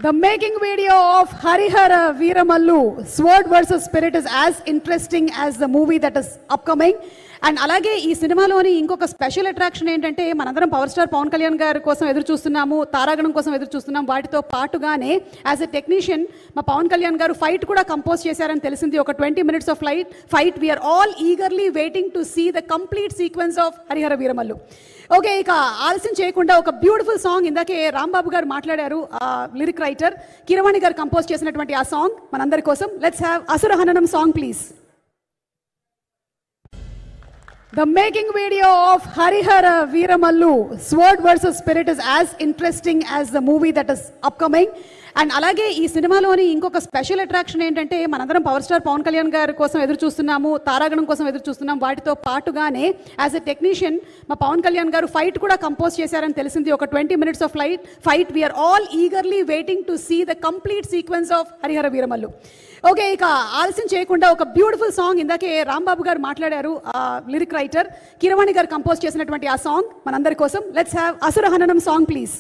The making video of Harihara Veeramallu, Sword versus Spirit, is as interesting as the movie that is upcoming. And అలాగే ఈ సినిమాలోని ఇంకొక special attraction ఏంటంటే మనందరం power star Pawan Kalyan గారి కోసం ఎదురు చూస్తున్నాము, తారాగణం కోసం ఎదురు చూస్తున్నాం. వాటితో పాటుగానే యాజ్ ఎ టెక్నీషియన్ మా పవన్ కళ్యాణ్ గారు ఫైట్ కూడా కంపోజ్ చేశారని తెలిసింది. ఒక 20 minutes of fight we are all eagerly waiting to see the complete sequence of Hari Hara Veera Mallu. Okay, ఇక ఆలస్యం చేయకుండా ఒక బ్యూటిఫుల్ సాంగ్ ఇందాకే రాంబాబు గారు మాట్లాడారు, లిరిక్ రైటర్ కీరవాణి గారు కంపోజ్ చేసినటువంటి ఆ సాంగ్ మనందరి కోసం. Let's have Asura Hananam song please. The making video of Harihara Veeramallu, Sword versus Spirit, is as interesting as the movie that is upcoming. And అలాగే ఈ సినిమాలోని ఇంకొక స్పెషల్ అట్రాక్షన్ ఏంటంటే మనందరం పవర్ స్టార్ పవన్ కళ్యాణ్ గారి కోసం ఎదురు చూస్తున్నాము, తారాగణం కోసం ఎదురు చూస్తున్నాం. వాటితో పాటుగానే యాజ్ ఎ టెక్నీషియన్ మా పవన్ కళ్యాణ్ గారు ఫైట్ కూడా కంపోజ్ చేశారని తెలిసింది. ఒక 20 minutes of fight we are all eagerly waiting to see the complete sequence of Hari Hara Veera Mallu. Okay, ఇక ఆలస్యం చేయకుండా ఒక బ్యూటిఫుల్ సాంగ్ ఇందాకే రాంబాబు గారు మాట్లాడారు, లిరిక్ రైటర్ కీరవాణి గారు కంపోజ్ చేసినటువంటి ఆ సాంగ్ మనందరి కోసం. Let's have Asura Hananam song please.